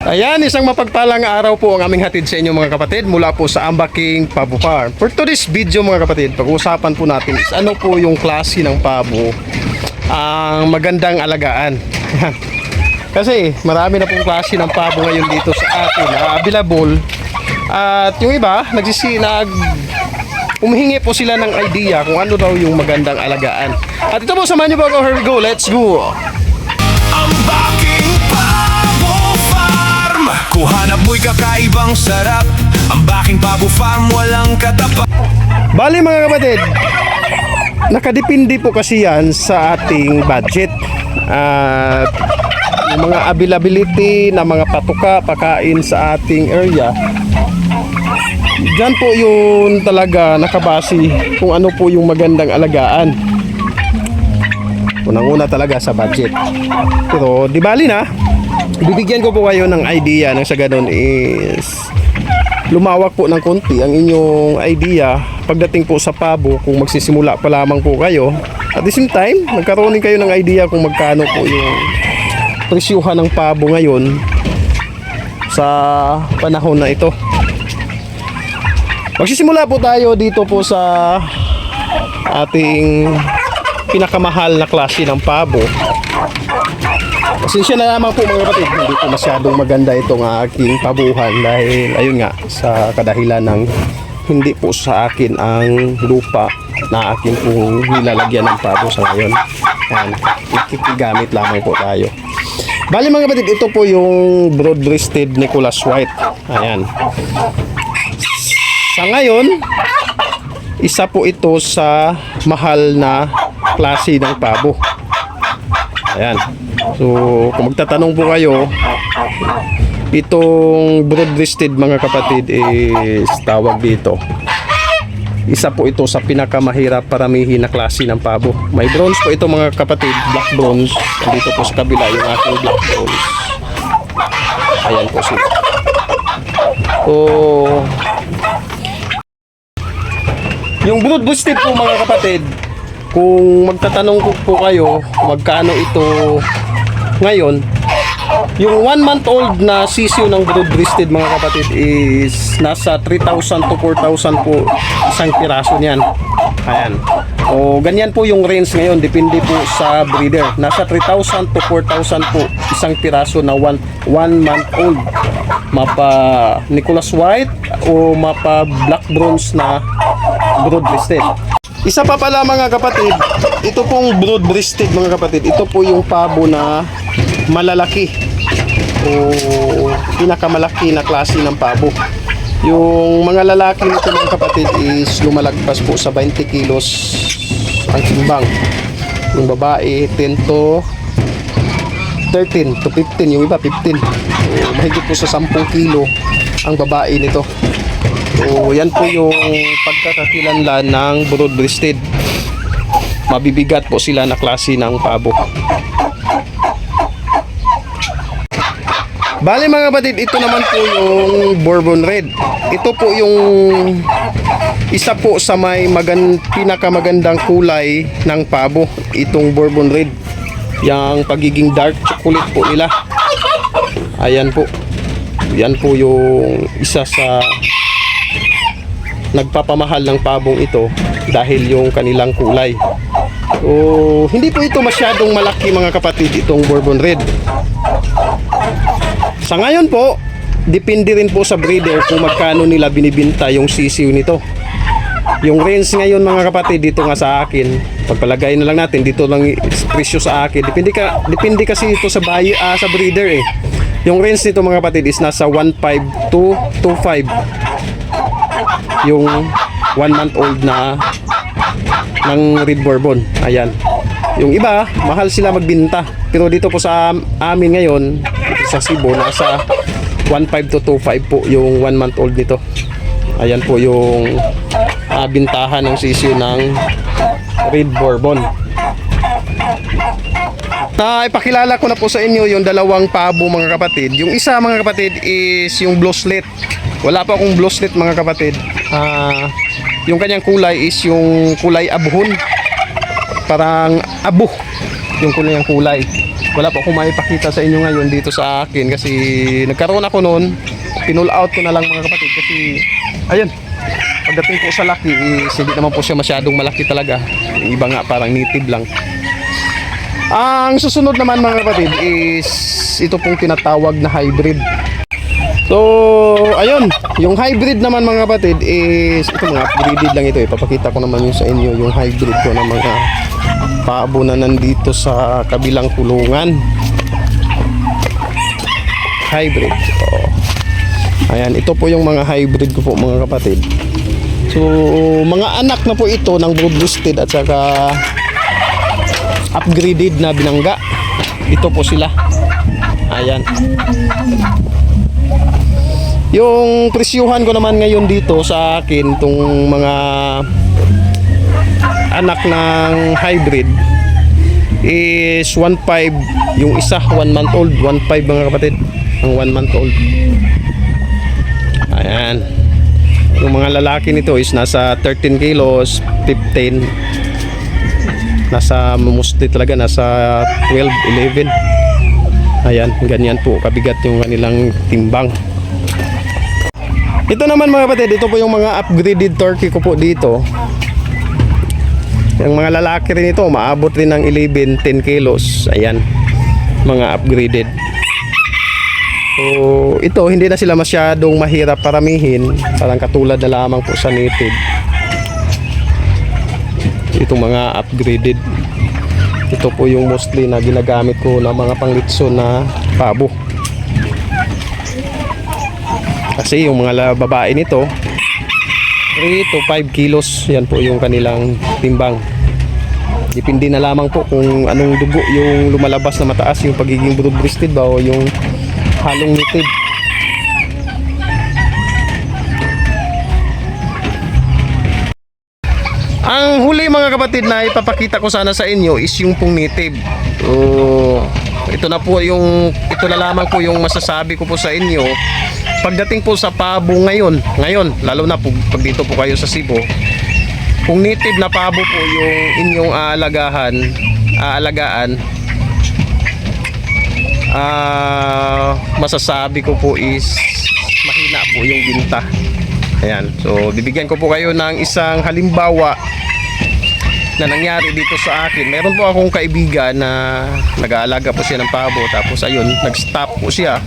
Ayan, isang mapagpalang araw po ang aming hatid sa inyo mga kapatid mula po sa Ambaking Pabo Farm. For today's video mga kapatid, pag-uusapan po natin is ano po yung klase ng pabo ang magandang alagaan. Kasi marami na pong klase ng pabo ngayon dito sa atin na available. At yung iba, humihingi po sila ng idea kung ano daw yung magandang alagaan. At ito po, samahan niyo po ako. Here we go, let's go! Ambaking Pabo Farm, kuhanap mo'y kakaibang sarap. Ambaking Pabo Farm, walang katapat. Bali mga kapatid, nakadepende po kasi yan sa ating budget. At yung mga availability na mga patuka, pakain sa ating area, dyan po yun talaga nakabase kung ano po yung magandang alagaan. Unang-una talaga sa budget. Pero di bali na, bibigyan ko po kayo ng idea nang sa ganun is lumawak po ng konti ang inyong idea pagdating po sa pabo kung magsisimula pa lamang po kayo. At the same time, magkaroon din kayo ng idea kung magkano po yung presyuhan ng pabo ngayon sa panahon na ito. Magsisimula po tayo dito po sa ating pinakamahal na klase ng pabo. Pasensya na naman po mga kapatid, hindi po masyadong maganda itong aking pabuhan dahil ayun nga sa kadahilan ng hindi po sa akin ang lupa na akin pong nilalagyan ng pabo sa ngayon. Ayan, ikikigamit lamang po tayo. Bali mga kapatid, ito po yung broad-breasted Nicholas White. Ayan. Sa ngayon, isa po ito sa mahal na klase ng pabo. Ayan. So, kung magtatanong po kayo, itong broad-breasted mga kapatid is tawag dito. Isa po ito sa pinakamahirap paramihin na klase ng pabo. May bronze po ito mga kapatid, black bronze. Dito po sa kabila yung ating black bronze. Ayan po sila. So, yung broad-breasted po mga kapatid, kung magtatanong po kayo magkano ito ngayon, yung 1 month old na sisiyo ng broad-breasted mga kapatid is nasa 3,000 to 4,000 po isang piraso niyan. Ayan. O ganyan po yung range ngayon, depende po sa breeder. Nasa 3,000 to 4,000 po isang piraso na 1 month old. Mapa Nicholas White o mapa black bronze na broad-breasted. Isa pa pala mga kapatid, ito pong broad-breasted mga kapatid, ito po yung pabo na malalaki o pinakamalaki na klase ng pabo. Yung mga lalaki nito mga kapatid is lumalagpas po sa 20 kilos ang timbang. Yung babae 10 to 13 to 15, yung iba 15. So, mahigit po sa 10 kilo ang babae nito. So, yan po yung pagkakakilanlan ng broad-breasted. Mabibigat po sila na klase ng pabo. Bali mga kapatid, ito naman po yung Bourbon Red. Ito po yung isa po sa may pinakamagandang kulay ng pabo. Itong Bourbon Red. Yang pagiging dark chocolate po nila. Ayan po. Yan po yung isa sa nagpapamahal ng pabong ito dahil yung kanilang kulay. So, hindi po ito masyadong malaki mga kapatid, itong Bourbon Red. Sa ngayon po, depende rin po sa breeder kung magkano nila binibinta yung sisiw nito. Yung range ngayon mga kapatid, dito nga sa akin, pagpalagay na lang natin, dito lang presyo sa akin. Depende kasi ito sa sa breeder eh. Yung range nito mga kapatid is nasa 1.5 to 2.5. Yung 1 month old na ng Red Bourbon. Ayan. Yung iba, mahal sila magbinta. Pero dito po sa amin ngayon, dito sa Cebu, nasa 1.5 to 2.5 po yung 1 month old nito. Ayan po yung bintahan ng sisiyo ng Red Bourbon. Ipakilala ko na po sa inyo yung dalawang pabo mga kapatid. Yung isa mga kapatid is yung blue slit. Wala pa akong blue slit mga kapatid. Yung kanyang kulay is yung kulay abuhon. Parang abo yung kulay. wala po akong maipakita sa inyo ngayon dito sa akin kasi nagkaroon ako noon, pinull out ko na lang mga kapatid kasi ayun, pagdating po sa laki is hindi naman po siya masyadong malaki talaga. Yung iba nga parang native lang. Ang susunod naman mga kapatid is ito pong tinatawag na hybrid. So ayun, yung hybrid naman mga kapatid is ito, mga upgraded lang ito. Ipapakita ko naman yung sa inyo yung hybrid ko na mga paabo na nandito sa kabilang kulungan. Hybrid. So, ayan, ito po yung mga hybrid ko po mga kapatid. So mga anak na po ito ng brood boosted at saka upgraded na binangga. Ito po sila. Ayan. Yung presyuhan ko naman ngayon dito sa akin tong mga anak ng hybrid is 1.5 yung isa, 1 month old, 1.5 mga kapatid, ang 1 month old. Ayan. Yung mga lalaki nito is nasa 13 kilos, 15, nasa mostly talaga nasa 12, 11. Ayan, ganyan po kabigat yung kanilang timbang. Ito naman mga kapatid, ito po yung mga upgraded turkey ko po dito. Yung mga lalaki rin ito, maabot rin ng 11, 10 kilos. Ayan, mga upgraded. So, ito, hindi na sila masyadong mahirap paramihin. Parang katulad na lamang po sa native. Itong mga upgraded. Ito po yung mostly na ginagamit ko na mga panglitso na pabo. Kasi yung mga babae nito 3 to 5 kilos, yan po yung kanilang timbang. Depende na lamang po kung anong dugo yung lumalabas na mataas, yung pagiging brood breasted ba o yung halong native. Ang huli mga kapatid na ipapakita ko sana sa inyo is yung pong native. So, ito na lamang po yung masasabi ko po sa inyo. Pagdating po sa pabo ngayon, lalo na pag dito po kayo sa Cebu, kung native na pabo po yung inyong aalagaan, masasabi ko po is mahina po yung binta. Ayan, so bibigyan ko po kayo ng isang halimbawa na nangyari dito sa akin. Meron po akong kaibigan na nag-aalaga po siya ng pabo, tapos ayun, nag-stop po siya.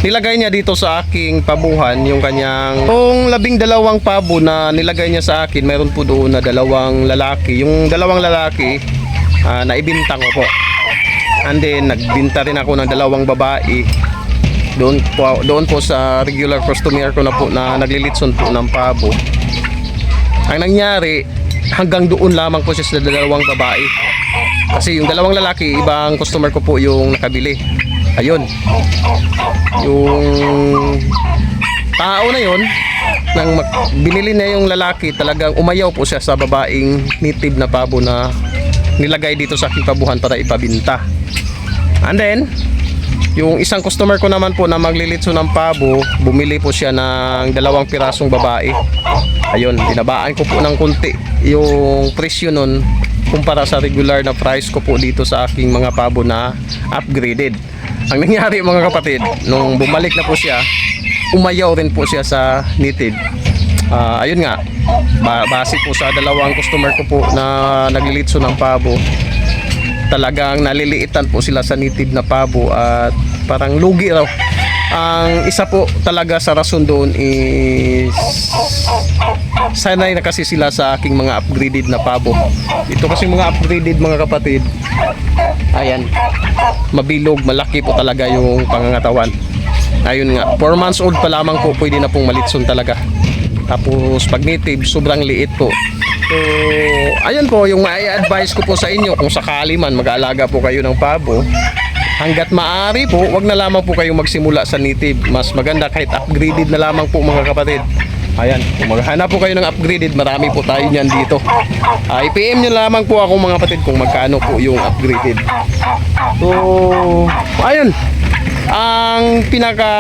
Nilagay niya dito sa aking pabuhan yung kanyang 12 pabo na nilagay niya sa akin. Meron po doon na 2 lalaki. Yung 2 lalaki naibinta ko po. And then nagbinta rin ako ng 2 babae. Doon po sa regular customer ko na po na naglilitson po ng pabo. Ang nangyari, hanggang doon lamang po siya sa 2 babae. Kasi yung 2 lalaki, ibang customer ko po yung nakabili. Ayun. Yung tao na yun, nang binili na yung lalaki, talagang umayaw po siya sa babaeng native na pabo na nilagay dito sa aking pabuhan para ipabinta. And then, yung isang customer ko naman po na maglilitso ng pabo, bumili po siya ng 2 pirasong babae. Ayun, binabaan ko po ng konti yung presyo nun kumpara sa regular na price ko po dito sa aking mga pabo na upgraded. Ang nangyari mga kapatid, nung bumalik na po siya, umayaw rin po siya sa native. Ayun nga, base po sa 2 customer ko po na naglilitso ng pabo, talagang naliliitan po sila sa native na pabo at parang lugi raw. Ang isa po talaga sa rason doon is sanay na kasi sila sa aking mga upgraded na pabo. Ito kasi mga upgraded mga kapatid, ayan, mabilog, malaki po talaga yung pangangatawan. Ayun nga, 4 months old pa lamang po pwede na pong malitson talaga. Tapos pag native, sobrang liit po. So, ayun po yung mai-advise ko po sa inyo kung sakali man mag-aalaga po kayo ng pabo. Hanggat maaari po, wag na lamang po kayong magsimula sa native. Mas maganda kahit upgraded na lamang po mga kapatid. Ayan, kung maghanap po kayo ng upgraded, marami po tayo niyan dito. I-PM nyo lamang po ako mga kapatid kung magkano po yung upgraded. So, ayun. Ang pinaka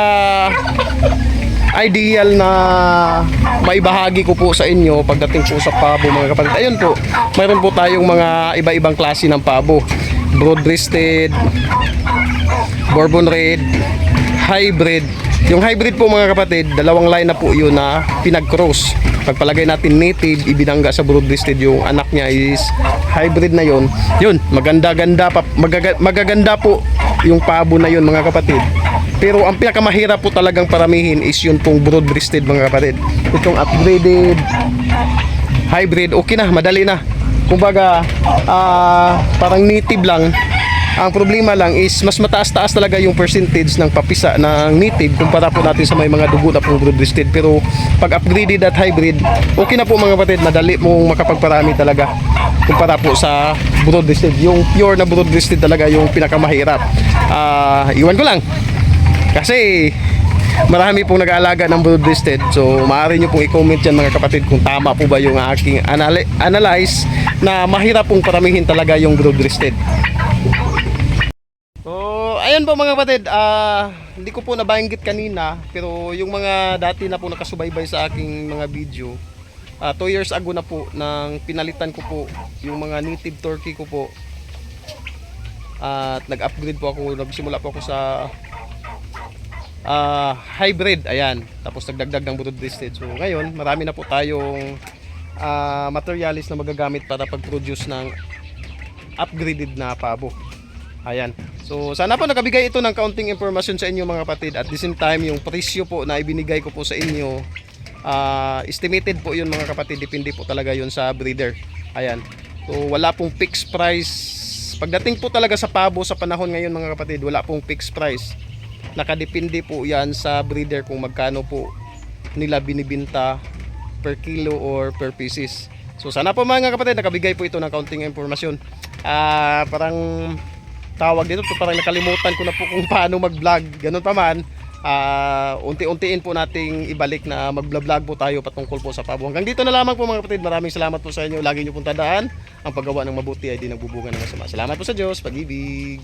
ideal na maibahagi ko po sa inyo pagdating po sa pabo mga kapatid. Ayun po, mayroon po tayong mga iba-ibang klase ng pabo. broad-breasted, Bourbon Red, hybrid. Yung hybrid po mga kapatid, dalawang line na po yun na pinag-cross. Pagpalagay natin native, ibinangga sa broad-breasted yung anak niya is hybrid na yun. Yun, magaganda po yung pabo na yun mga kapatid. Pero ang pinakamahirap po talagang paramihin is yun pong broad-breasted mga kapatid. Itong upgraded hybrid, okay na, madali na. Kumbaga, parang native lang. Ang problema lang is mas mataas-taas talaga yung percentage ng papisa ng native kumpara po natin sa may mga dugo na pong broad-breasted. Pero pag upgraded at hybrid, okay na po mga kapatid, madali mong makapagparami talaga kumpara po sa broad-breasted. Yung pure na broad-breasted talaga yung pinakamahirap. Iwan ko lang kasi marami pong nag-aalaga ng broad-breasted. So maaari nyo pong i-comment dyan mga kapatid kung tama po ba yung aking analyze na mahirap pong paramihin talaga yung broad-breasted. So ayun po mga kapatid, hindi ko po nabanggit kanina, pero yung mga dati na po nakasubaybay sa aking mga video, 2 years ago na po nang pinalitan ko po yung mga native turkey ko po. At nag-upgrade po ako, nagsimula po ako sa hybrid, ayan. Tapos nagdagdag ng broad-breasted. So ngayon, marami na po tayong materialis na magagamit para pag-produce ng upgraded na pabo. Ayan. So sana po nakabigay ito ng kaunting information sa inyo mga kapatid. At the same time, yung presyo po na ibinigay ko po sa inyo, estimated po yun mga kapatid. Depende po talaga yun sa breeder. Ayan. So wala pong fixed price. Pagdating po talaga sa pabo sa panahon ngayon mga kapatid, wala pong fixed price. Nakadepende po yan sa breeder kung magkano po nila binibinta per kilo or per pieces. So sana po mga kapatid nakabigay po ito ng kaunting impormasyon. Parang tawag dito, parang nakalimutan ko na po kung paano mag-vlog. Ganun pa man, unti-untiin po nating ibalik na mag-vlog po tayo patungkol po sa pabo. Hanggang dito na lamang po mga kapatid. Maraming salamat po sa inyo. Lagi nyo pong tandaan, ang paggawa ng mabuti ay di nagbubunga ng masama. Salamat po sa Diyos, pag-ibig.